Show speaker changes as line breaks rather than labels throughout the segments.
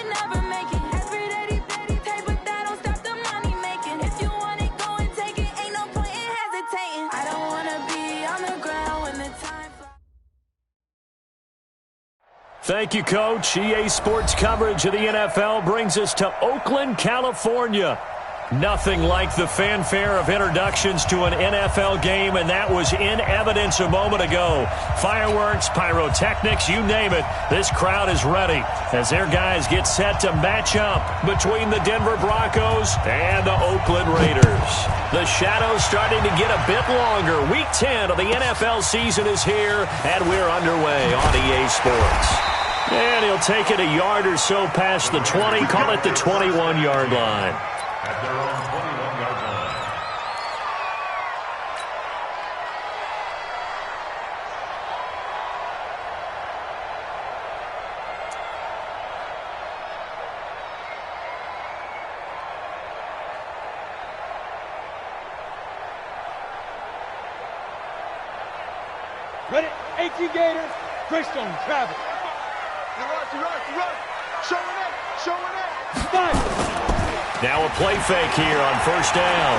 would never make it. Every day, pay, but that don't stop the money making. If you want it, go and take it. Ain't no point in hesitating. I don't wanna be on the ground when the time flies.
Thank you, Coach. EA Sports coverage of the NFL brings us to Oakland, California. Nothing like the fanfare of introductions to an NFL game, and that was in evidence a moment ago. Fireworks, pyrotechnics, you name it. This crowd is ready as their guys get set to match up between the Denver Broncos and the Oakland Raiders. The shadows starting to get a bit longer. Week 10 of the NFL season is here, and we're underway on EA Sports. And he'll take it a yard or so past the 20, call it the 21-yard line.
At their own 21-yard line.
Ready? 18 Gators, Christian, travel.
Run. Showing it.
Five.
Now a play fake here on first down.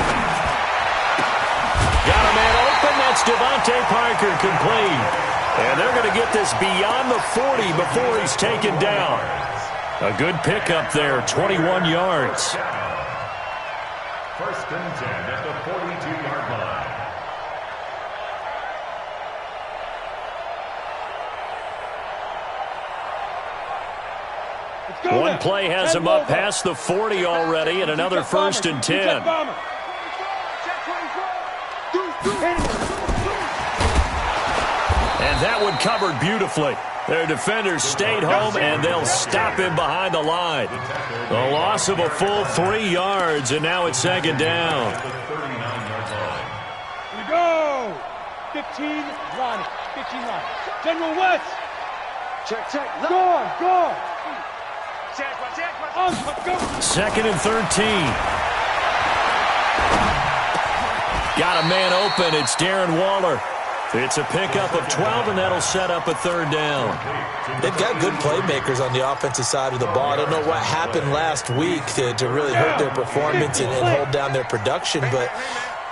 Got a man open. That's Devontae Parker complete. And they're going to get this beyond the 40 before he's taken down. A good pickup there, 21 yards.
First and 10 at the 42-yard line.
One play has him up past the 40 already, and another first and 10. And that one covered beautifully. Their defenders stayed home, and they'll stop him behind the line. A loss of a full 3 yards, and now it's second down.
Here we go. 15 line. General West.
Check.
Go.
Second and 13. Got a man open. It's Darren Waller. It's a pickup of 12, and that'll set up a third down.
They've got good playmakers on the offensive side of the ball. I don't know what happened last week to really hurt their performance and hold down their production, but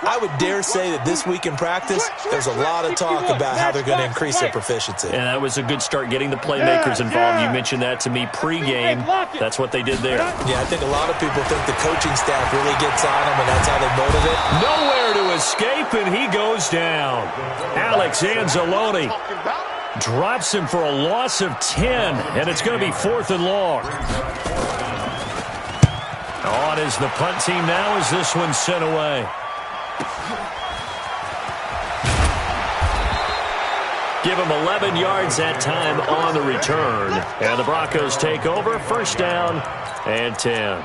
I would dare say that this week in practice, there's a lot of talk about how they're going to increase their proficiency.
And that was a good start getting the playmakers involved. You mentioned that to me pregame. That's what they did there.
Yeah, I think a lot of people think the coaching staff really gets on them, and that's how they motivate.
Nowhere to escape, and he goes down. Alex Anzalone drops him for a loss of 10, and it's going to be 4th and long. On is the punt team now as this one's sent away. Give him 11 yards that time on the return. And the Broncos take over, first down and 10.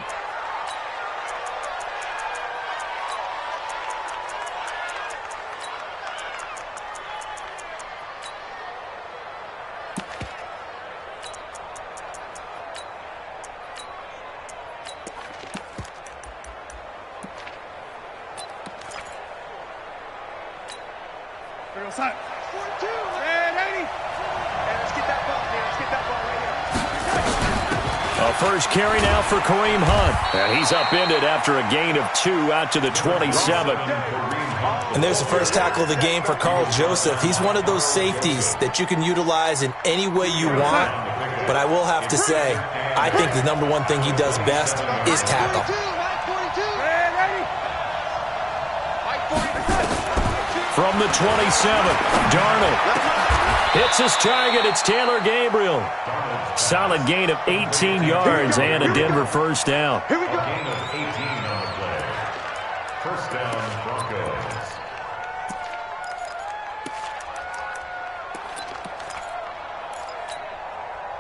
First carry now for Kareem Hunt. And he's upended after a gain of 2 out to the 27.
And there's the first tackle of the game for Carl Joseph. He's one of those safeties that you can utilize in any way you want. But I will have to say, I think the number one thing he does best is tackle.
From the 27, Darnold hits his target. It's Taylor Gabriel. Solid gain of 18 yards and a Denver first down.
Here we go. Gain of 18 on the play. First down, Broncos.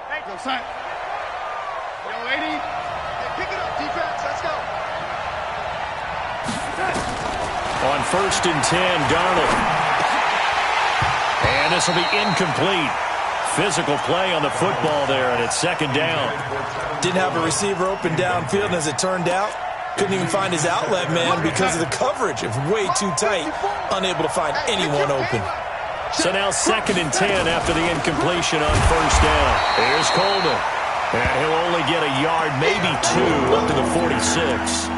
Hey, go, son. Yo, lady.
Hey, pick it up, defense. Let's go.
On first and 10, Darnold. And this will be incomplete. Physical play on the football there, and it's second down.
Didn't have a receiver open downfield, and as it turned out, couldn't even find his outlet man because of the coverage. It was way too tight, unable to find anyone open.
So now second and 10 after the incompletion on first down. Here's Coleman. And he'll only get a yard, maybe 2, up to the 46.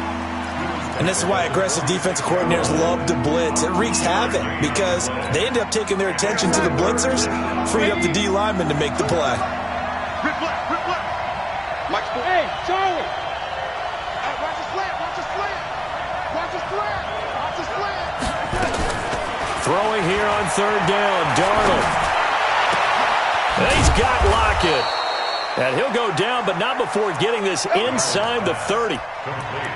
And this is why aggressive defensive coordinators love to blitz. It wreaks havoc because they end up taking their attention to the blitzers, freed up the D lineman to make the play.
Rip left. Mike's ball.
Hey, Charlie.
Hey, watch the slant.
Throwing here on third down, Darnold. And he's got Lockett. And he'll go down, but not before getting this inside the 30.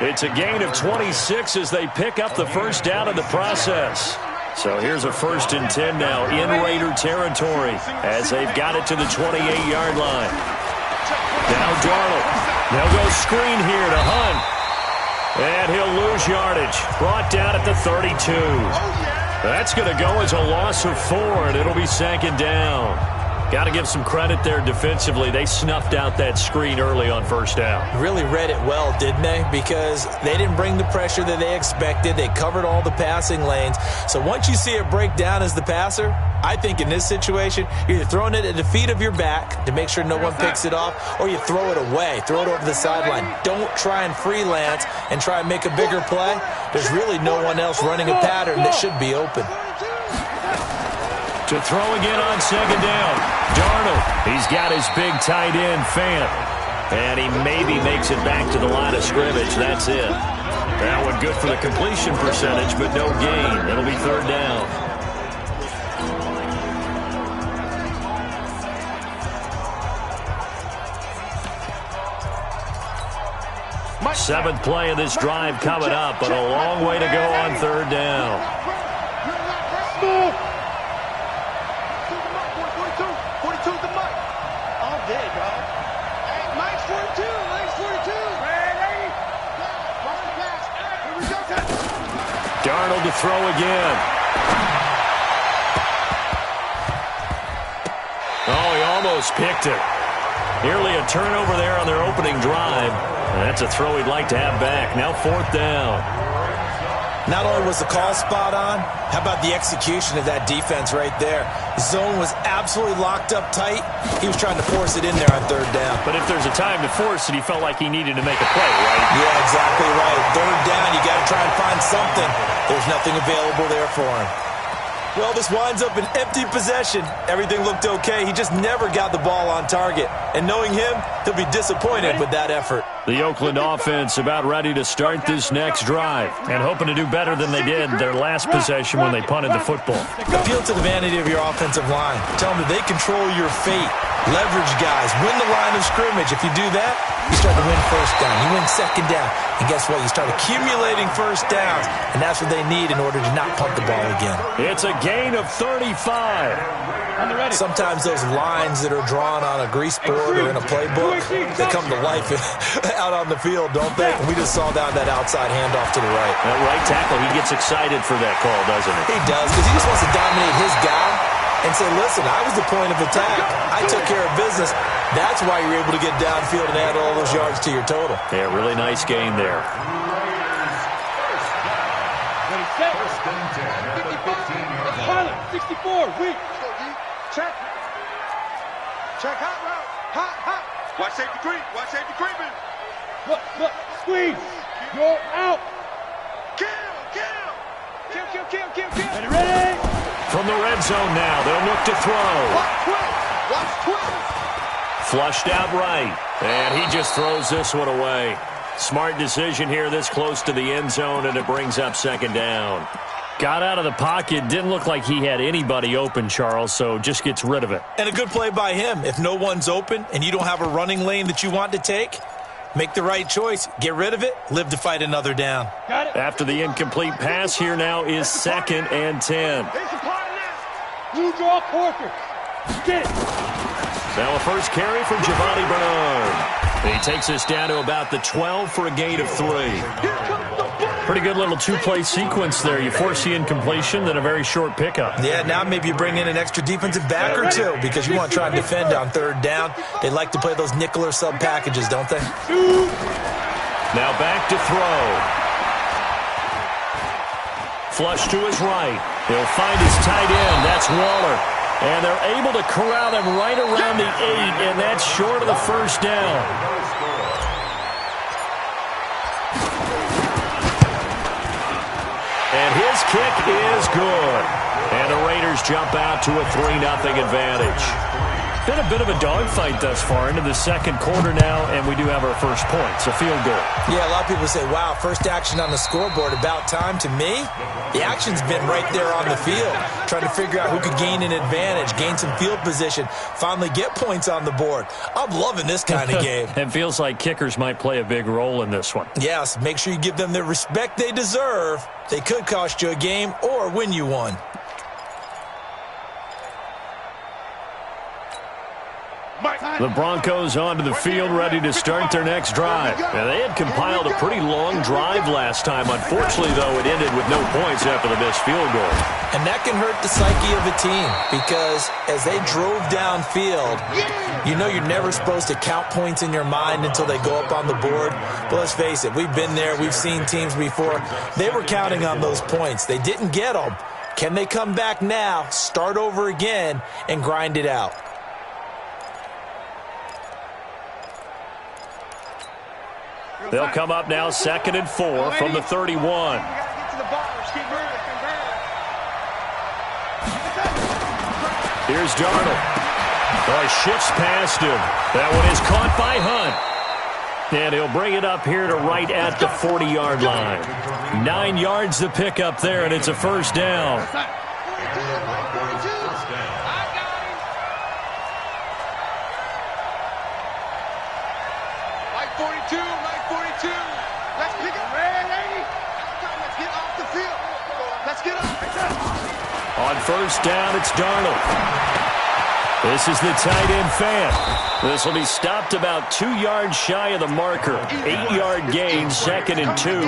It's a gain of 26 as they pick up the first down in the process. So here's a 1st and 10 now in Raider territory as they've got it to the 28-yard line. Now Darnold. They'll go screen here to Hunt. And he'll lose yardage. Brought down at the 32. That's going to go as a loss of 4, and it'll be 2nd down. Got to give some credit there defensively. They snuffed out that screen early on 1st down.
Really read it well, didn't they? Because they didn't bring the pressure that they expected. They covered all the passing lanes. So once you see it break down as the passer, I think in this situation, you're either throwing it at the feet of your back to make sure no one picks it off, or you throw it away, throw it over the sideline. Don't try and freelance and try and make a bigger play. There's really no one else running a pattern that should be open.
To throw again on 2nd down, Darnold. He's got his big tight end, Fant. And he maybe makes it back to the line of scrimmage. That's it. That one good for the completion percentage, but no gain. It'll be 3rd down. Seventh play of this drive coming up, but a long way to go on 3rd down. Darnold to throw again. Oh, he almost picked it. Nearly a turnover there on their opening drive. And that's a throw he'd like to have back. Now 4th down.
Not only was the call spot on, how about the execution of that defense right there? The zone was absolutely locked up tight. He was trying to force it in there on 3rd down.
But if there's a time to force it, he felt like he needed to make a play, right?
Yeah, exactly right. 3rd down, you got to try and find something. There's nothing available there for him. Well, this winds up an empty possession. Everything looked okay. He just never got the ball on target. And knowing him, he'll be disappointed with that effort.
The Oakland offense about ready to start this next drive and hoping to do better than they did their last possession when they punted the football.
Appeal to the vanity of your offensive line. Tell them that they control your fate. Leverage guys. Win the line of scrimmage. If you do that, you start to win 1st down. You win 2nd down. And guess what? You start accumulating 1st downs. And that's what they need in order to not punt the ball again.
It's a gain of 35.
Sometimes those lines that are drawn on a grease board or in a playbook, they come to life out on the field, don't they? And we just saw that outside handoff to the right.
That right tackle, he gets excited for that call, doesn't he?
He does, because he just wants to dominate his guy and say, listen, I was the point of attack. I took care of business. That's why you're able to get downfield and add all those yards to your total.
Yeah, really nice game there.
Ready, set. 64, weak.
Check. Check hot route. Hot. Watch safety creeping.
Look, squeeze. Go out.
Kill.
Ready.
From the red zone now, they'll look to throw.
Watch 12.
Flushed out right. And he just throws this one away. Smart decision here this close to the end zone, and it brings up 2nd down. Got out of the pocket. Didn't look like he had anybody open, Charles, so just gets rid of it.
And a good play by him. If no one's open and you don't have a running lane that you want to take, make the right choice. Get rid of it. Live to fight another down.
Got it.
After the incomplete pass, here now is 2nd and 10.
You draw Corker. Get it.
Now a first carry from Giovanni Bernard. He takes us down to about the 12 for a gain of 3. Pretty good little 2-play sequence there. You force the incompletion, then a very short pickup.
Yeah, now maybe you bring in an extra defensive back or two because you want to try and defend on 3rd down. They like to play those nickel or sub packages, don't they?
Now back to throw. Flush to his right. He'll find his tight end. That's Waller. And they're able to corral him right around the 8, and that's short of the first down. And his kick is good. And the Raiders jump out to a 3-0 advantage. Been a bit of a dogfight thus far into the second quarter now, and we do have our first points, a field goal.
Yeah, a lot of people say, wow, first action on the scoreboard, about time. To me, the action's been right there on the field, trying to figure out who could gain an advantage, gain some field position, finally get points on the board. I'm loving this kind of game.
It feels like kickers might play a big role in this one.
Yes, make sure you give them the respect they deserve. They could cost you a game or win you one.
The Broncos onto the field, ready to start their next drive. And they had compiled a pretty long drive last time. Unfortunately, though, it ended with no points after the missed field goal. And that can hurt the psyche of a team because as they drove downfield, you know you're never supposed to count points in your mind until they go up on the board. But let's face it, we've been there. We've seen teams before. They were counting on those points. They didn't get them. Can they come back now, start over again, and grind it out? They'll come up now 2nd and 4 from the 31. Here's Darnold. Oh, shifts past him. That one is caught by Hunt. And he'll bring it up here to right at the 40-yard line. 9 yards to pick up there, and it's a first down.
Like 42, like 42. Let's pick up. Let's get off the field. Let's get up.
On first down, it's Darnold. This is the tight end fan. This will be stopped about 2 yards shy of the marker. 8-yard gain, 2nd and 2.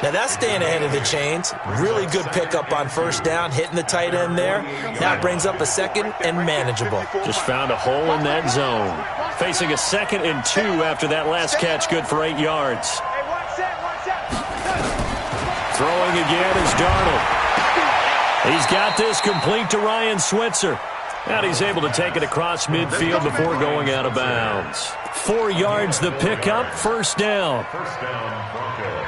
Now that's staying ahead of the chains. Really good pickup on first down, hitting the tight end there. Now it brings up a 2nd and manageable.
Just found a hole in that zone. Facing a 2nd and 2 after that last catch, good for 8 yards. Throwing again is Darnold. He's got this complete to Ryan Switzer. And he's able to take it across midfield before going out of bounds. 4 yards the pickup, first down.
First down, Broncos.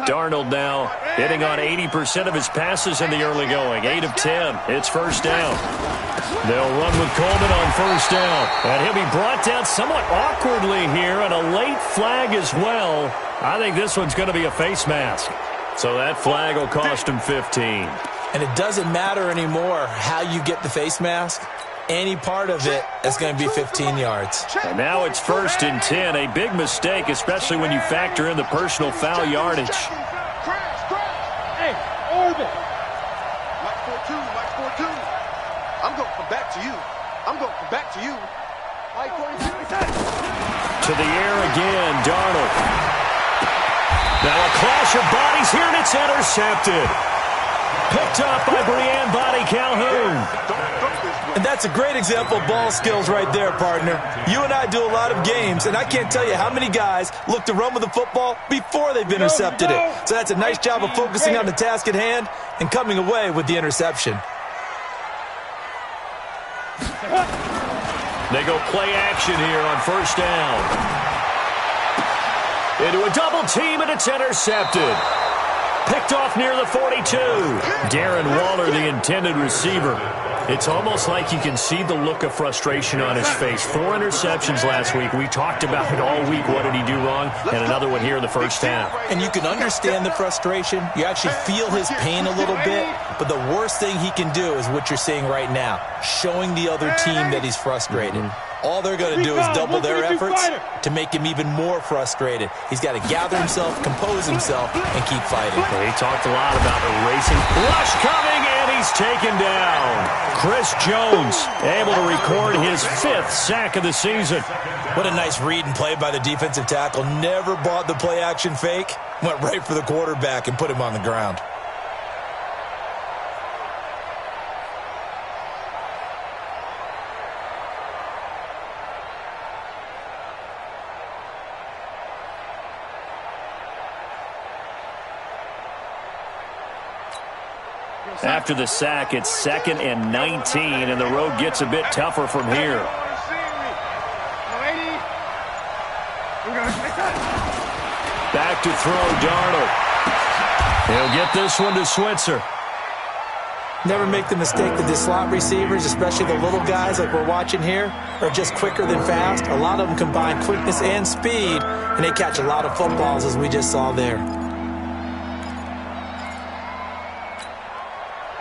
Darnold now hitting on 80% of his passes in the early going. 8 of 10. It's first down. They'll run with Coleman on first down. And he'll be brought down somewhat awkwardly here, and a late flag as well. I think this one's going to be a face mask. So that flag will cost him 15.
And it doesn't matter anymore how you get the face mask. Any part of it is going to be 15 yards.
And now it's 1st and 10. A big mistake, especially when you factor in the personal foul yardage.
Hey, Orbit. Mike 4-2, Mike 4-2. I'm going to come back to you. I'm going to come back to you. Mike 42.
To the air again, Darnold. Now a clash of bodies here, and it's intercepted. Picked up by Brianne Body Calhoun.
And that's a great example of ball skills right there, partner. You and I do a lot of games, and I can't tell you how many guys look to run with the football before they've intercepted it. So that's a nice job of focusing on the task at hand and coming away with the interception.
They go play action here on first down. Into a double team, and it's intercepted. Picked off near the 42. Darren Waller, the intended receiver. It's almost like you can see the look of frustration on his face. 4 interceptions last week. We talked about it all week. What did he do wrong? And another one here in the first half.
And you can understand the frustration. You actually feel his pain a little bit. But the worst thing he can do is what you're seeing right now, showing the other team that he's frustrated. All they're going to do is double their efforts to make him even more frustrated. He's got to gather himself, compose himself, and keep fighting.
He talked a lot about erasing. Rush coming, and he's taken down. Chris Jones able to record his 5th sack of the season.
What a nice read and play by the defensive tackle. Never bought the play-action fake. Went right for the quarterback and put him on the ground.
After the sack, it's 2nd and 19, and the road gets a bit tougher from here. Back to throw, Darnold. He'll get this one to Switzer.
Never make the mistake that the slot receivers, especially the little guys like we're watching here, are just quicker than fast. A lot of them combine quickness and speed, and they catch a lot of footballs, as we just saw there.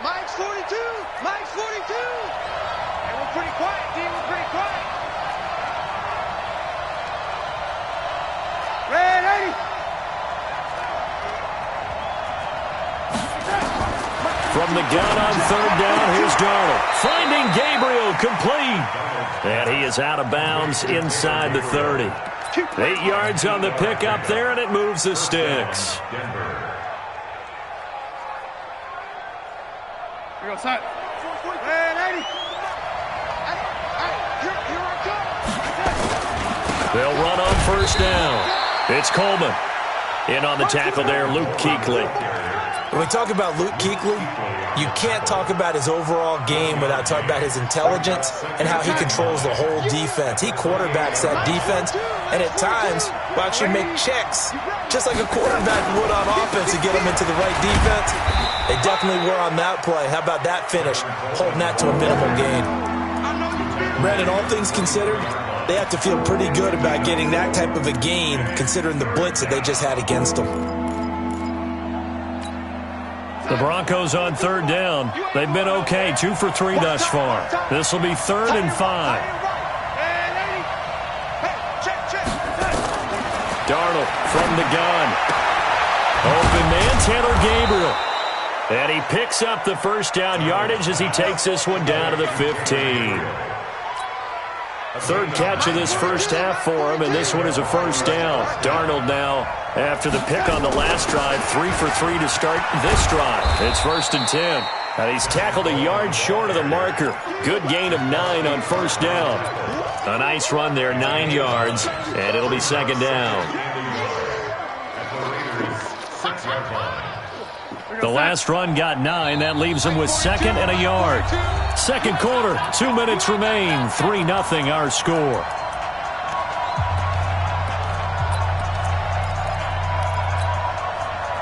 Mike's 42! Mike's 42! And we're pretty quiet, D. We're pretty quiet. Red 80!
From the gun on 3rd down, here's Darnold. Finding Gabriel, complete. And he is out of bounds inside the 30. 8 yards on the pickup there, and it moves the sticks.
Here goes Side. Red 80! Here I come!
They'll run on 1st down. It's Coleman. In on the tackle there, Luke Kuechly.
When we talk about Luke Kuechly, you can't talk about his overall game without talking about his intelligence and how he controls the whole defense. He quarterbacks that defense, and at times will actually make checks, just like a quarterback would on offense to get them into the right defense. They definitely were on that play. How about that finish, holding that to a minimal gain? Brandon, all things considered, they have to feel pretty good about getting that type of a gain, considering the blitz that they just had against them.
The Broncos on 3rd down. They've been okay, 2 for 3 thus far. This will be 3rd and 5. Darnold from the gun. Open man, Taylor Gabriel. And he picks up the 1st down yardage as he takes this one down to the 15. 3rd catch of this 1st half for him, and this one is a 1st down. Darnold now, after the pick on the last drive, 3 for 3 to start this drive. It's 1st and 10. And he's tackled a yard short of the marker. Good gain of 9 on 1st down. A nice run there, 9 yards, and it'll be 2nd down. The last run got 9. That leaves him with 2nd and a yard. 2nd quarter, 2 minutes remain. 3-0 our score.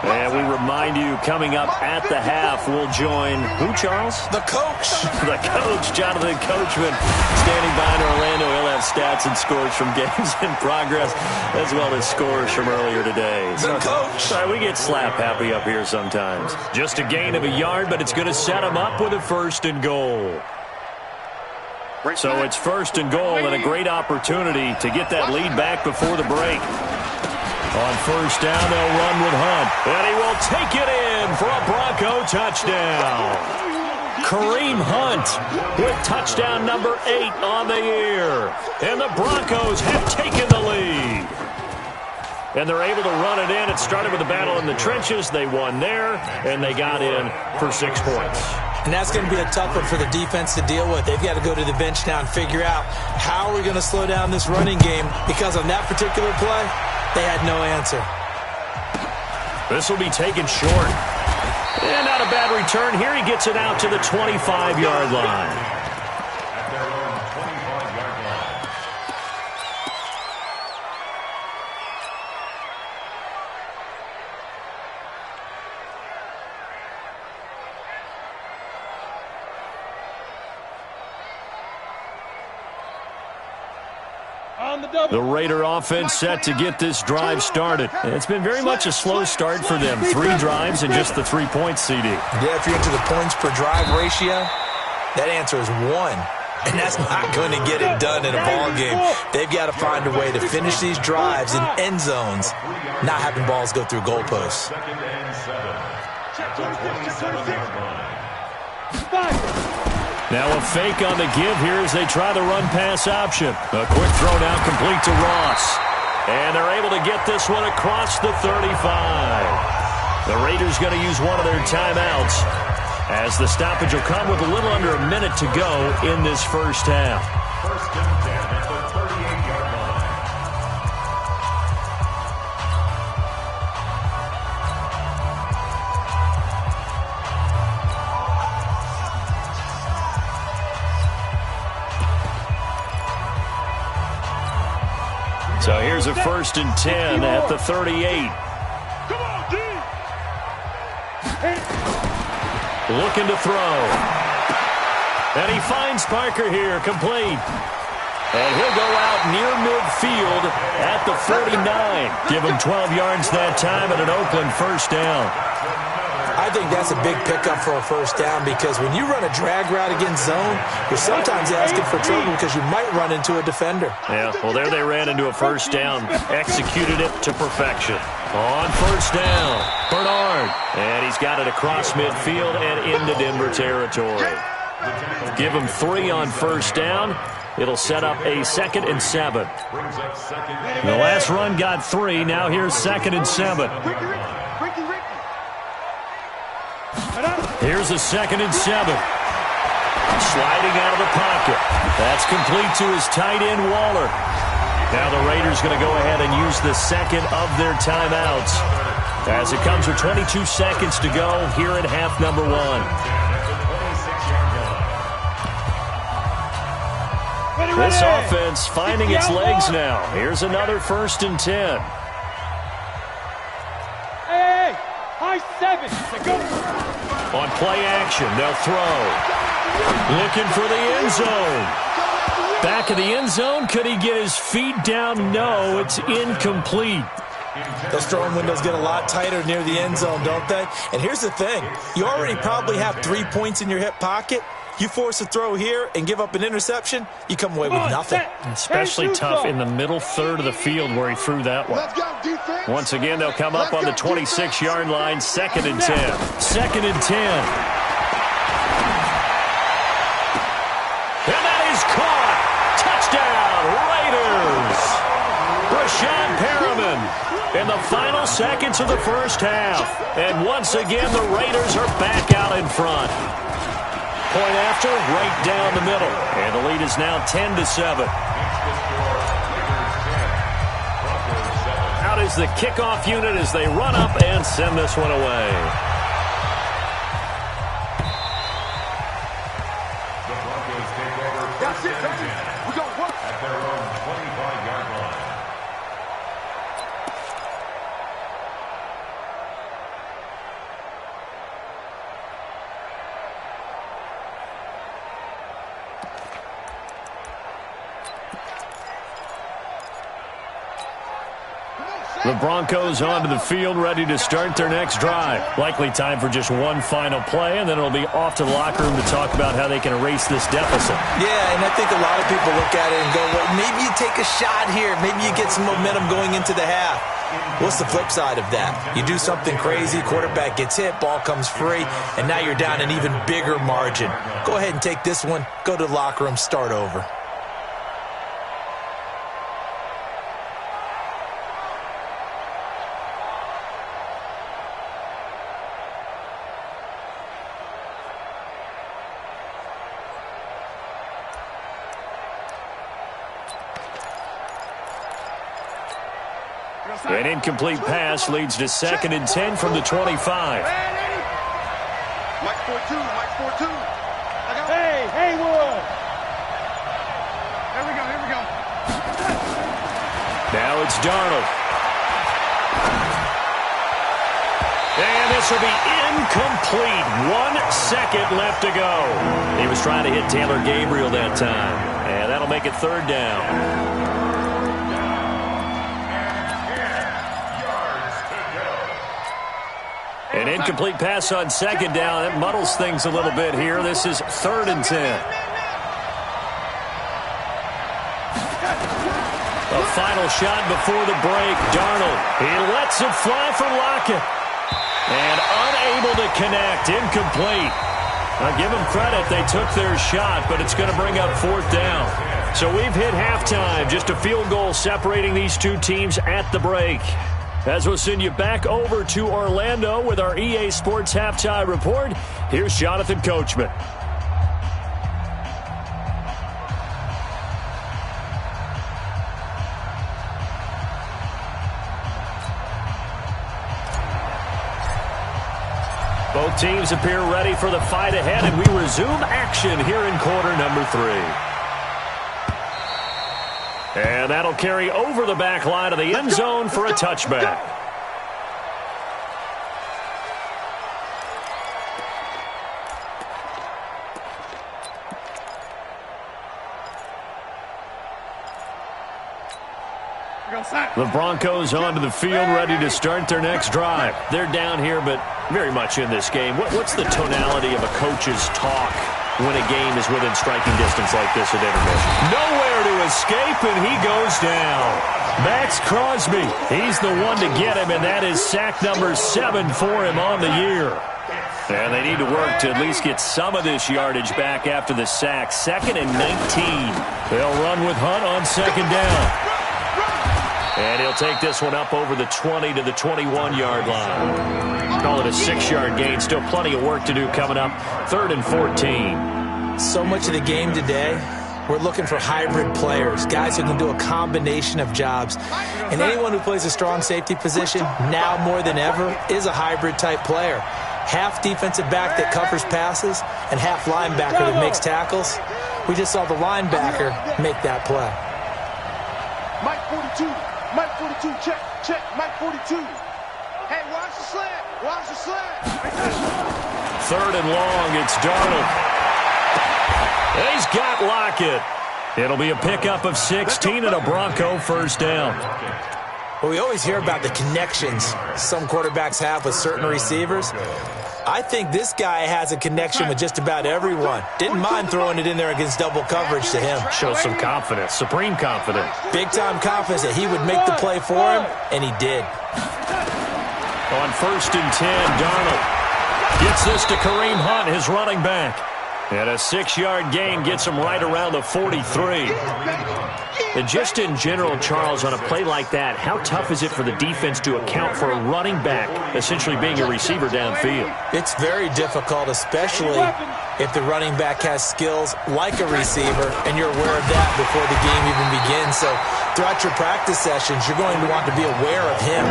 And we remind you, coming up at the half, we'll join who, Charles?
The coach.
The coach, Jonathan Coachman, standing by in Orlando. He'll have stats and scores from games in progress, as well as scores from earlier today.
The coach.
Sorry, we get slap happy up here sometimes. Just a gain of a yard, but it's going to set him up with a 1st and goal. So it's 1st and goal, and a great opportunity to get that lead back before the break. On 1st down, they'll run with Hunt. And he will take it in for a Bronco touchdown. Kareem Hunt with touchdown number 8 on the year. And the Broncos have taken the lead. And they're able to run it in. It started with a battle in the trenches. They won there, and they got in for 6 points.
And that's going to be a tough one for the defense to deal with. They've got to go to the bench now and figure out how are we going to slow down this running game, because on that particular play, they had no answer.
This will be taken short. And not a bad return here. He gets it out to the 25-yard line. The Raider offense set to get this drive started. It's been very much a slow start for them. 3 drives and just the 3 points, CD.
Yeah, if you're into the points per drive ratio, that answer is 1. And that's not going to get it done in a ball game. They've got to find a way to finish these drives in end zones, not having balls go through goalposts.
Now a fake on the give here as they try the run-pass option. A quick throw now complete to Ross. And they're able to get this one across the 35. The Raiders going to use one of their timeouts as the stoppage will come with a little under a minute to go in this 1st half.
1st and 10 at the 38-yard line.
So here's a 1st and 10 at the 38. Looking to throw. And he finds Parker here, complete. And he'll go out near midfield at the 49. Give him 12 yards that time and an Oakland 1st down.
I think that's a big pickup for a 1st down because when you run a drag route against zone, you're sometimes asking for trouble because you might run into a defender.
Yeah, well, there they ran into a 1st down. Executed it to perfection. On 1st down, Bernard. And he's got it across midfield and into Denver territory. Give him 3 on 1st down. It'll set up a 2nd and 7. The last run got 3. Now here's 2nd and 7. Here's a 2nd and 7. Sliding out of the pocket. That's complete to his tight end, Waller. Now the Raiders going to go ahead and use the 2nd of their timeouts as it comes with 22 seconds to go here in half number 1. This offense finding its legs now. Here's another 1st and 10.
Hey, high 7. Go.
On play action, they'll throw. Looking for the end zone. Back of the end zone. Could he get his feet down? No, it's incomplete.
Those throwing windows get a lot tighter near the end zone, don't they? And here's the thing. You already probably have 3 points in your hip pocket. You force a throw here and give up an interception, you come away with nothing.
Especially tough in the middle third of the field where he threw that one. Once again, they'll come up on the 26-yard line, 2nd and 10. 2nd and 10. And that is caught. Touchdown, Raiders. Brashad Perriman in the final seconds of the 1st half. And once again, the Raiders are back out in front. Point after, right down the middle. And the lead is now 10-7. Out is the kickoff unit as they run up and send this one away.
The Broncos take over.
That's it, baby. We're going to work.
At their own 25-yard line.
The Broncos onto the field, ready to start their next drive. Likely time for just one final play, and then it'll be off to the locker room to talk about how they can erase this deficit.
Yeah, and I think a lot of people look at it and go, well, maybe you take a shot here. Maybe you get some momentum going into the half. What's the flip side of that? You do something crazy, quarterback gets hit, ball comes free, and now you're down an even bigger margin. Go ahead and take this one, go to the locker room, start over.
An incomplete pass leads to 2nd and 10 from the 25.
Mike 4-2, Mike 4-2.
Hey, Haywood.
Here we go.
Now it's Darnold. And this will be incomplete. 1 second left to go. He was trying to hit Taylor Gabriel that time. And that'll make it 3rd down. An incomplete pass on 2nd down. That muddles things a little bit here. This is 3rd and 10. A final shot before the break. Darnold, he lets it fly for Lockett. And unable to connect. Incomplete. Now give them credit. They took their shot, but it's going to bring up 4th down. So we've hit halftime. Just a field goal separating these two teams at the break. As we'll send you back over to Orlando with our EA Sports Halftime Report, here's Jonathan Coachman. Both teams appear ready for the fight ahead, and we resume action here in quarter number 3. And that'll carry over the back line of the end zone for a touchback. The Broncos onto the field, ready to start their next drive. They're down here, but very much in this game. What's the tonality of a coach's talk when a game is within striking distance like this at intermission? Nowhere to escape, and he goes down. Max Crosby, he's the one to get him, and that is sack number 7 for him on the year. And they need to work to at least get some of this yardage back after the sack. 2nd and 19. They'll run with Hunt on 2nd down. And he'll take this one up over the 20 to the 21-yard line. Call it a 6-yard gain. Still plenty of work to do coming up. 3rd and 14.
So much of the game today, we're looking for hybrid players, guys who can do a combination of jobs. And anyone who plays a strong safety position, now more than ever, is a hybrid-type player. Half defensive back that covers passes and half linebacker that makes tackles. We just saw the linebacker make that play.
Mike 42. Mike 42, check, Mike 42. Hey, watch the slant.
3rd and long, it's Darnold. He's got Lockett. It'll be a pickup of 16 and a Bronco first down.
Well, we always hear about the connections some quarterbacks have with certain receivers. I think this guy has a connection with just about everyone. Didn't mind throwing it in there against double coverage to him.
Shows some confidence, supreme confidence.
Big-time confidence that he would make the play for him, and he did.
On 1st and 10, Darnold gets this to Kareem Hunt, his running back. And a 6-yard gain gets him right around the 43. And just in general, Charles, on a play like that, how tough is it for the defense to account for a running back essentially being a receiver downfield?
It's very difficult, especially if the running back has skills like a receiver, and you're aware of that before the game even begins. So throughout your practice sessions, you're going to want to be aware of him.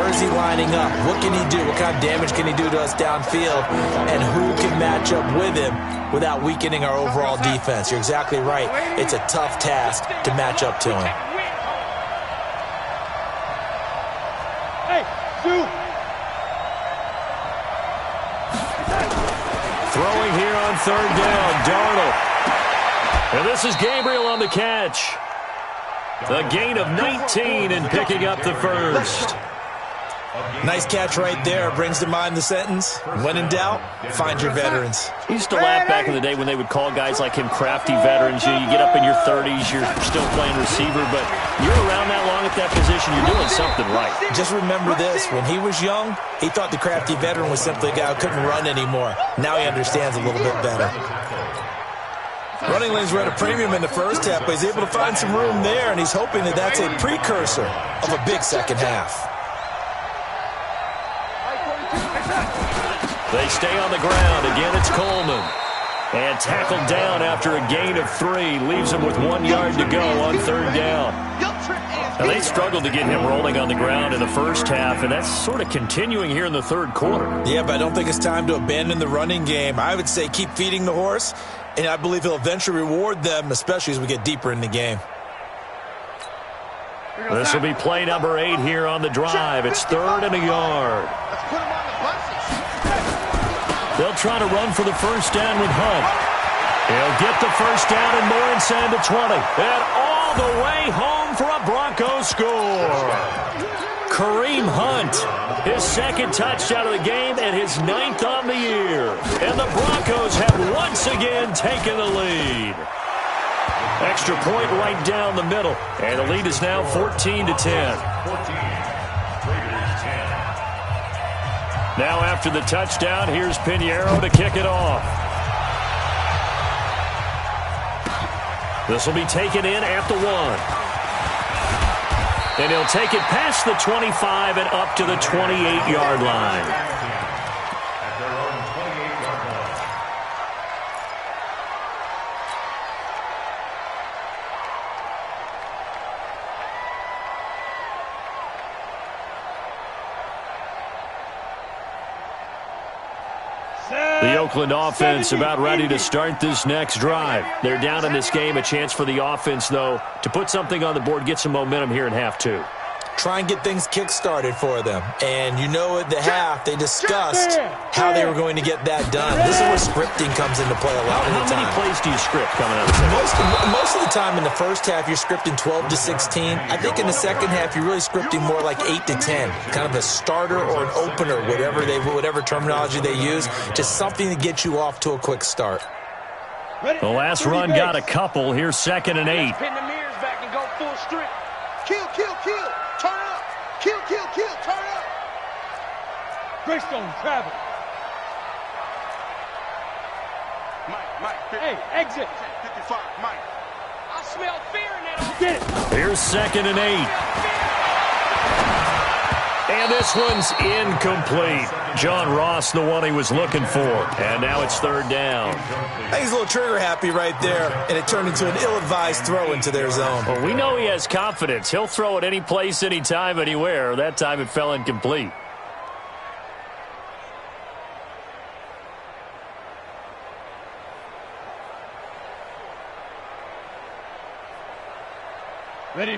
Where is he lining up? What can he do? What kind of damage can he do to us downfield? And who can match up with him without weakening our overall defense? You're exactly right. It's a tough task to match up to him.
Hey, Sue.
Throwing here on 3rd down, Darnold. And this is Gabriel on the catch. The gain of 19 and picking up the first.
Nice catch right there. Brings to mind the sentence, when in doubt, find your veterans.
I used to laugh back in the day when they would call guys like him crafty veterans. You get up in your 30s, you're still playing receiver, but you're around that long at that position, you're doing something right.
Just remember this, when he was young, he thought the crafty veteran was simply a guy who couldn't run anymore. Now he understands a little bit better. Running lanes were at a premium in the first half, but he's able to find some room there, and he's hoping that that's a precursor of a big second half.
They stay on the ground. Again, it's Coleman. And tackled down after a gain of 3. Leaves him with 1 yard to go on 3rd down. Now, they struggled to get him rolling on the ground in the first half, and that's sort of continuing here in the 3rd quarter.
Yeah, but I don't think it's time to abandon the running game. I would say keep feeding the horse, and I believe he'll eventually reward them, especially as we get deeper in the game.
This will be play number 8 here on the drive. It's 3rd and a yard.
Let's put him on the buses.
They'll try to run for the first down with Hunt. He'll get the first down and more inside the 20. And all the way home for a Broncos score. Kareem Hunt, his 2nd touchdown of the game and his 9th on the year. And the Broncos have once again taken the lead. Extra point right down the middle. And the lead is now 14-10. Now after the touchdown, here's Pinheiro to kick it off. This will be taken in at the 1. And he'll take it past the 25 and up to the 28-yard line. The Oakland offense about ready to start this next drive. They're down in this game. A chance for the offense, though, to put something on the board, get some momentum here in half two.
Try and get things kick-started for them. And you know at the half, they discussed how they were going to get that done. This is where scripting comes into play a lot of the time.
How many plays do you script coming out of the second?
Most of the time in the first half, you're scripting 12 to 16. I think in the second half, you're really scripting more like 8 to 10. Kind of a starter or an opener, whatever terminology they use. Just something to get you off to a quick start.
The last run got a couple. Here's 2nd and 8.
Pin the mirrors back and go full strip.
Kill, kill, kill. Turn up. Kill, kill, kill. Turn up.
Greystone travel.
Mike.
Hey, exit.
55, Mike.
I smell fear in that. Get it.
Here's 2nd and 8. And this one's incomplete. John Ross, the one he was looking for. And now it's 3rd down.
I think he's a little trigger happy right there, and it turned into an ill-advised throw into their zone.
Well, we know he has confidence. He'll throw it any place, anytime, anywhere. That time it fell incomplete.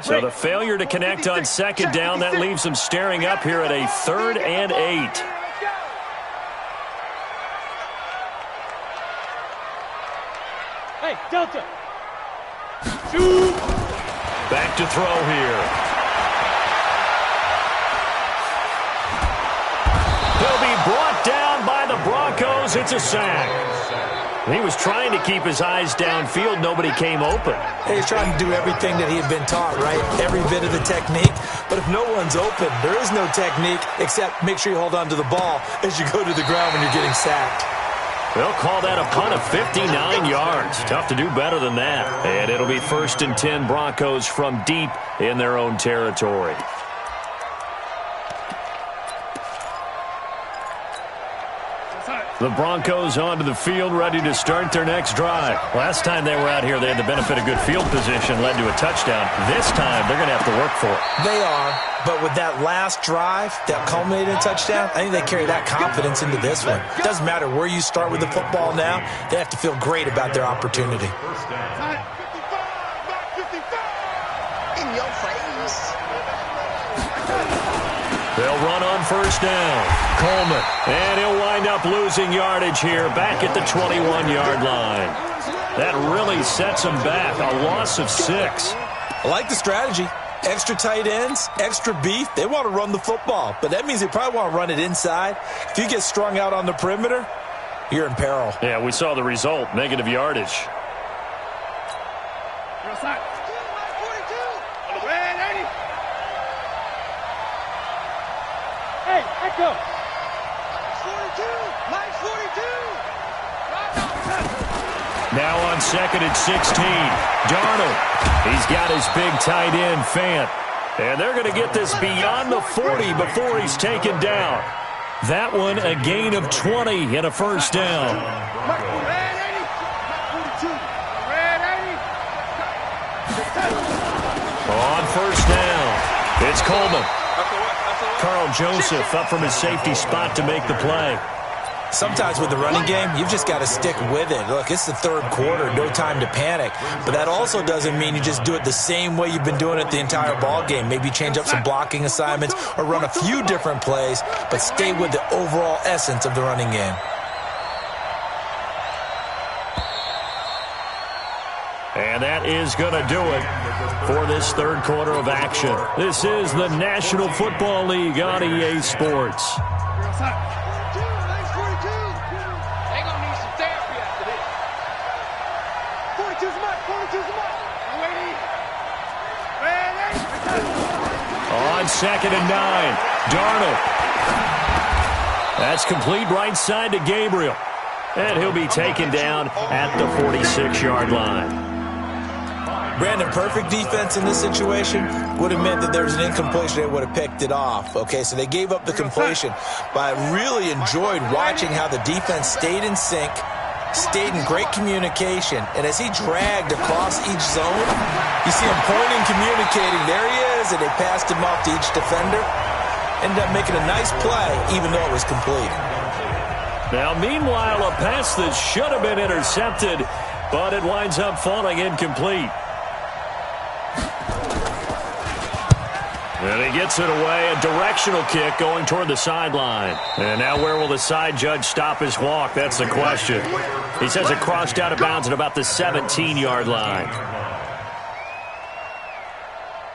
So the failure to connect on 2nd down, that leaves them staring up here at a 3rd and 8.
Hey, Delta. Shoot.
Back to throw here. He'll be brought down by the Broncos. It's a sack. He was trying to keep his eyes downfield. Nobody came open.
He's trying to do everything that he had been taught, right? Every bit of the technique. But if no one's open, there is no technique except make sure you hold on to the ball as you go to the ground when you're getting sacked.
They'll call that a punt of 59 yards. Tough to do better than that. And it'll be 1st and 10 Broncos from deep in their own territory. The Broncos onto the field, ready to start their next drive. Last time they were out here, they had the benefit of good field position, led to a touchdown. This time, they're going to have to work for it.
They are, but with that last drive that culminated in a touchdown, I think they carry that confidence into this one. It doesn't matter where you start with the football now. They have to feel great about their opportunity.
55. In your face.
They'll run on 1st down. Coleman. And he'll wind up losing yardage here back at the 21-yard line. That really sets him back. A loss of 6.
I like the strategy. Extra tight ends, extra beef. They want to run the football, but that means they probably want to run it inside. If you get strung out on the perimeter, you're in peril.
Yeah, we saw the result. Negative yardage.
Hey, echo.
42. Mike 42.
Now on 2nd and 16. Darnold. He's got his big tight end, Fant. And they're going to get this beyond the 40 before he's taken down. That one a gain of 20 and a 1st down. On 1st down, it's Coleman. Carl Joseph up from his safety spot to make the play.
Sometimes with the running game, you've just got to stick with it. Look, it's the 3rd quarter, no time to panic. But that also doesn't mean you just do it the same way you've been doing it the entire ball game. Maybe change up some blocking assignments or run a few different plays, but stay with the overall essence of the running game.
And that is going to do it for this 3rd quarter of action. This is the National Football League on EA Sports. On 2nd and 9, Darnold. That's complete right side to Gabriel. And he'll be taken down at the 46-yard line.
Brandon, perfect defense in this situation would have meant that there was an incompletion. They would have picked it off. Okay, so they gave up the completion. But I really enjoyed watching how the defense stayed in sync, stayed in great communication. And as he dragged across each zone, you see him pointing, communicating. There he is, and they passed him off to each defender. Ended up making a nice play, even though it was complete.
Now, meanwhile, a pass that should have been intercepted, but it winds up falling incomplete. And he gets it away, a directional kick going toward the sideline. And now where will the side judge stop his walk? That's the question. He says it crossed out of bounds at about the 17-yard line.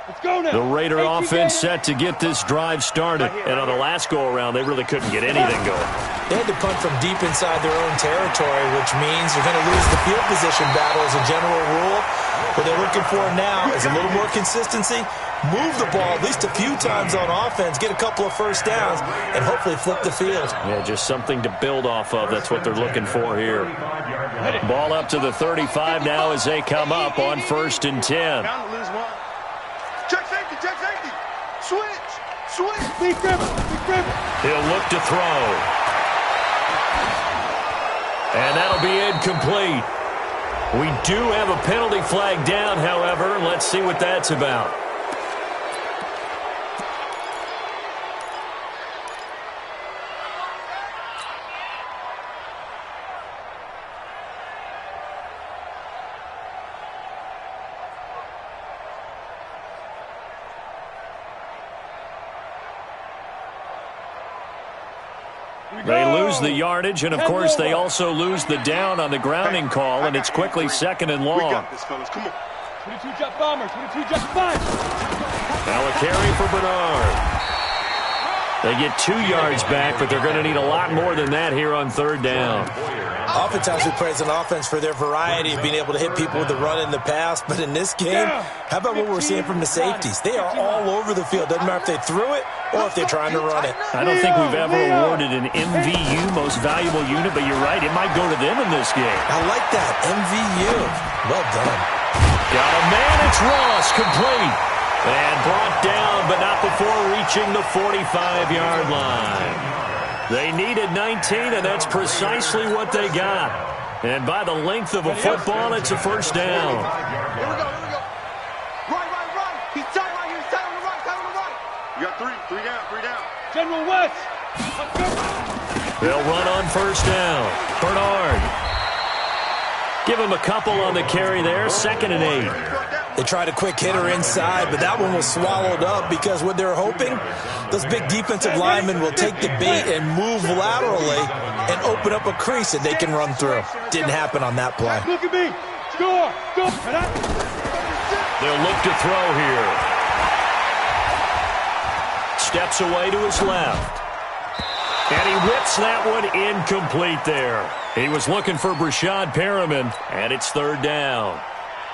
Let's go now.
The Raider offense set to get this drive started. And on the last go-around, they really couldn't get anything going.
They had to punt from deep inside their own territory, which means you're going to lose the field position battle as a general rule. What they're looking for now is a little more consistency. Move the ball at least a few times on offense, get a couple of first downs, and hopefully flip the field.
Yeah, just something to build off of. That's what they're looking for here. Ball up to the 35 now as they come up on 1st and 10.
Check safety, check safety. Switch.
Big grip.
He'll look to throw. And that'll be incomplete. We do have a penalty flag down, however. Let's see what that's about. They lose the yardage, and, of course, they also lose the down on the grounding call, and it's quickly 2nd and long.
We got this, fellas. Come on.
22 jet bomber, 22 jet punch.
Now a carry for Bernard. They get 2 yards back, but they're going to need a lot more than that here on 3rd down.
Oftentimes we praise an offense for their variety of being able to hit people with the run and the pass, but in this game, how about what we're seeing from the safeties? They are all over the field. Doesn't matter if they threw it or if they're trying to run it.
I don't think we've ever awarded an MVU, most valuable unit, but you're right, it might go to them in this game.
I like that, MVU. Well done.
Got a man, it's Ross, complete. And brought down, but not before reaching the 45-yard line. They needed 19, and that's precisely what they got. And by the length of a football, it's a 1st down.
Here we go. Right. He's tight right here. He's tight on the right. You got three down.
General West.
They'll run on 1st down. Bernard. Give him a couple on the carry there. 2nd and 8.
They tried a quick hitter inside, but that one was swallowed up because what they're hoping, those big defensive linemen will take the bait and move laterally and open up a crease that they can run through. Didn't happen on that play.
Look at me. Score.
They'll look to throw here. Steps away to his left. And he whips that one incomplete there. He was looking for Brashad Perriman, and it's 3rd down.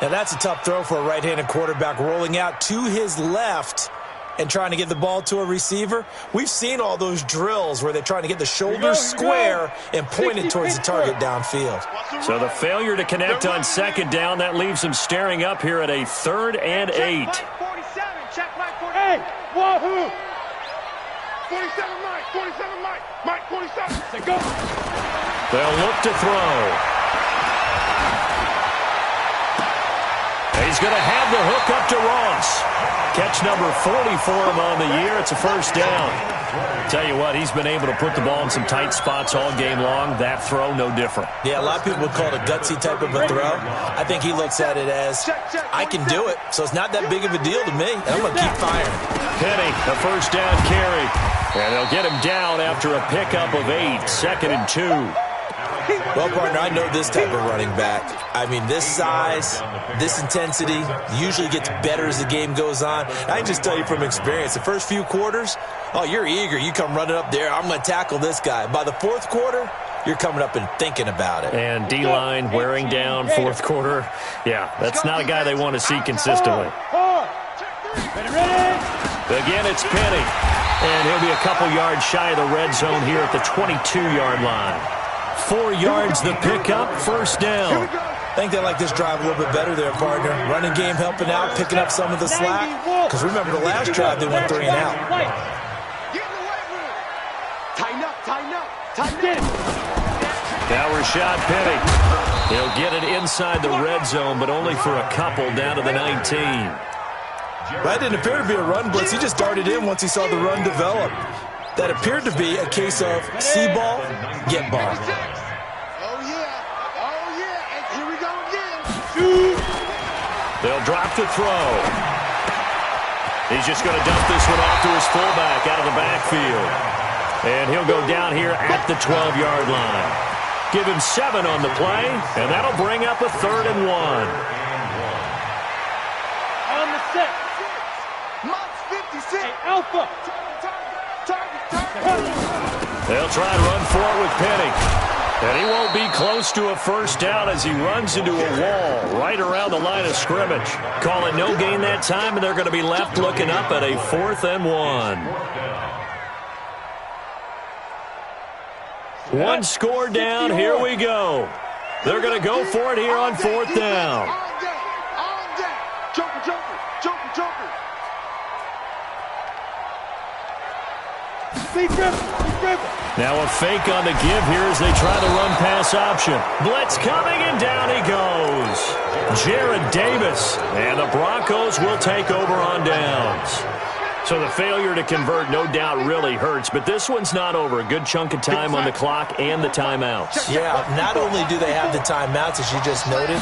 Now that's a tough throw for a right-handed quarterback, rolling out to his left and trying to get the ball to a receiver. We've seen all those drills where they're trying to get the shoulders square and point it towards the target downfield.
So the failure to connect on 2nd down, that leaves them staring up here at a 3rd and 8.
Check Mike 47. Hey, wahoo!
47 Mike. 47.
Say go.
They'll look to throw. He's going to have the hook up to Ross. Catch number 40 for him on the year. It's a 1st down. Tell you what, he's been able to put the ball in some tight spots all game long. That throw, no different.
Yeah, a lot of people would call it a gutsy type of a throw. I think he looks at it as, I can do it, so it's not that big of a deal to me, and I'm going to keep firing.
Penny, a 1st down carry. And they'll get him down after a pickup of 8, 2nd and 2.
Well, partner, I know this type of running back. I mean, this size, this intensity usually gets better as the game goes on. I can just tell you from experience, the first few quarters, oh, you're eager. You come running up there, I'm going to tackle this guy. By the 4th quarter, you're coming up and thinking about it.
And D-line wearing down 4th quarter. Yeah, that's not a guy they want to see consistently. Again, it's Penny. And he'll be a couple yards shy of the red zone here at the 22-yard line. 4 yards the pickup, 1st down.
I think they like this drive a little bit better there, partner. Running game helping out, picking up some of the slack. Because remember, the last drive, they went 3 and out.
Tighten up.
Now Rashad Penny. He'll get it inside the red zone, but only for a couple down to the 19.
That didn't appear to be a run blitz. He just darted in once he saw the run develop. that appeared to be a case of see ball, get ball.
Oh, yeah. Oh, yeah. And here we go again.
They'll drop the throw. He's just going to dump this one off to his fullback out of the backfield. And he'll go down here at the 12-yard line. Give him 7 on the play, and that'll bring up a 3rd and 1.
On the set.
Mox 56.
Hey, Alpha.
They'll try and run for it with Penny. And he won't be close to a first down as he runs into a wall right around the line of scrimmage. Call it no gain that time, and they're going to be left looking up at a 4th and 1. One score down. Here we go. They're going to go for it here on 4th down.
All day. Joker.
Big dribble.
Now a fake on the give here as they try the run-pass option. Blitz coming, and down he goes. Jarrett Davis, and the Broncos will take over on downs. So the failure to convert no doubt really hurts, but this one's not over. A good chunk of time on the clock and the timeouts.
Yeah, not only do they have the timeouts, as you just noted,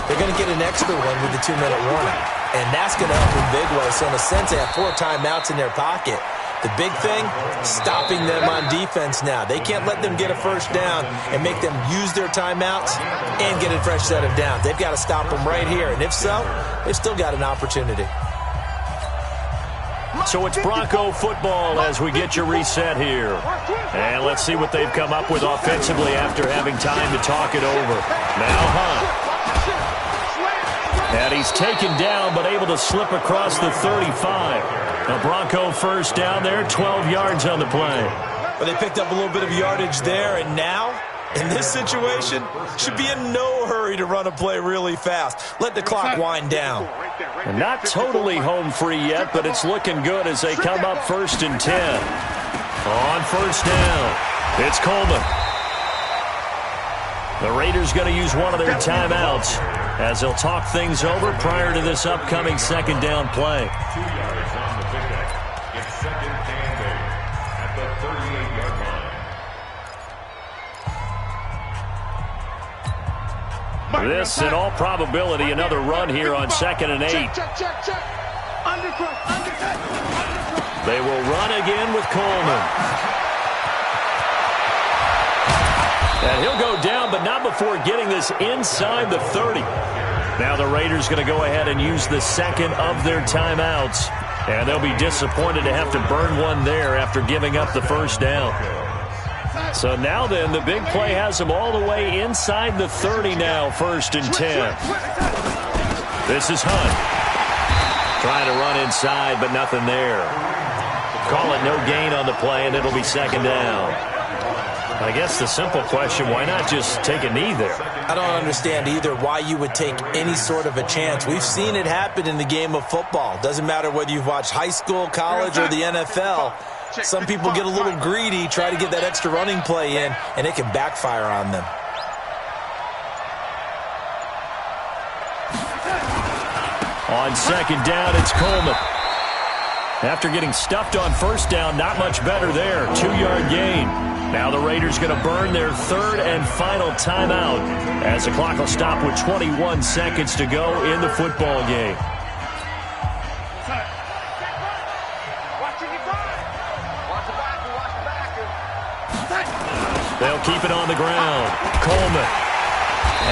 they're going to get an extra one with the 2-minute warning. And that's going to help in big ways. So in a sense, they have 4 timeouts in their pocket. The big thing, stopping them on defense now. They can't let them get a first down and make them use their timeouts and get a fresh set of downs. They've got to stop them right here. And if so, they've still got an opportunity.
So it's Bronco football as we get you reset here. And let's see what they've come up with offensively after having time to talk it over. Now Hunt. And he's taken down but able to slip across the 35. A Bronco first down there, 12 yards on the play.
Well, they picked up a little bit of yardage there, and now, in this situation, should be in no hurry to run a play really fast. Let the clock wind down.
And not totally home free yet, but it's looking good as they come up 1st and 10. On first down, it's Coleman. The Raiders going to use one of their timeouts as they'll talk things over prior to this upcoming 2nd down play.
2 yards on the pickup. It's 2nd and 8 at the 38-yard line.
This, in all probability, another run here on 2nd and 8.
Check. Undercut.
They will run again with Coleman. And he'll go down, but not before getting this inside the 30. Now the Raiders going to go ahead and use the 2nd of their timeouts. And they'll be disappointed to have to burn one there after giving up the first down. So now then, the big play has them all the way inside the 30 now, 1st and 10. This is Hunt. Trying to run inside, but nothing there. Call it no gain on the play, and it'll be 2nd down. I guess the simple question, why not just take a knee there?
I don't understand either why you would take any sort of a chance. We've seen it happen in the game of football. Doesn't matter whether you've watched high school, college, or the NFL. Some people get a little greedy, try to get that extra running play in, and it can backfire on them.
On 2nd down, it's Coleman. After getting stuffed on first down, not much better there. 2-yard gain. Now the Raiders going to burn their 3rd and final timeout as the clock will stop with 21 seconds to go in the football game. They'll keep it on the ground. Coleman.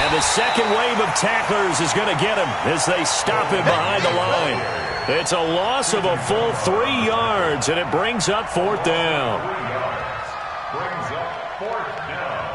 And the second wave of tacklers is going to get him as they stop him behind the line. It's a loss of a full 3 yards, and it brings up 4th down.
Brings up 4th down.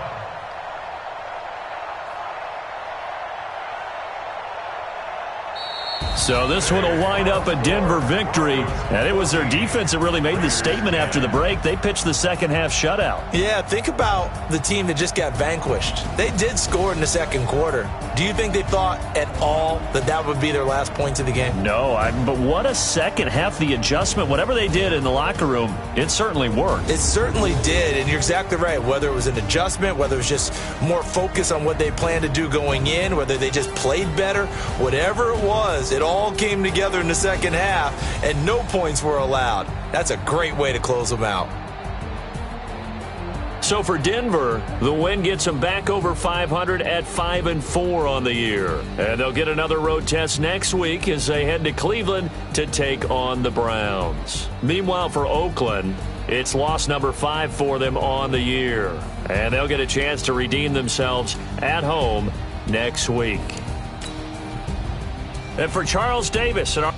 So this one will wind up a Denver victory. And it was their defense that really made the statement after the break. They pitched the second half shutout.
Yeah, think about the team that just got vanquished. They did score in the second quarter. Do you think they thought at all that that would be their last points of the game?
No, but what a second half. The adjustment, whatever they did in the locker room, it certainly worked.
It certainly did, and you're exactly right. Whether it was an adjustment, whether it was just more focus on what they planned to do going in, whether they just played better, whatever it was, it all came together in the second half, and no points were allowed. That's a great way to close them out.
So for Denver, the win gets them back over 500 at 5-4 on the year. And they'll get another road test next week as they head to Cleveland to take on the Browns. Meanwhile, for Oakland, it's loss number 5 for them on the year. And they'll get a chance to redeem themselves at home next week. And for Charles Davis and our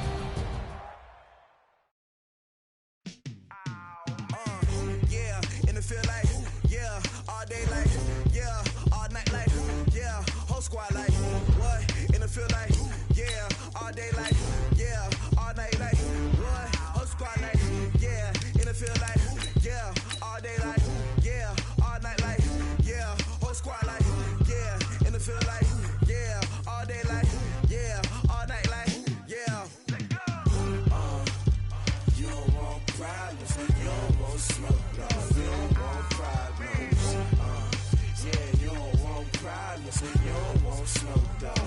You don't want smoke, dog.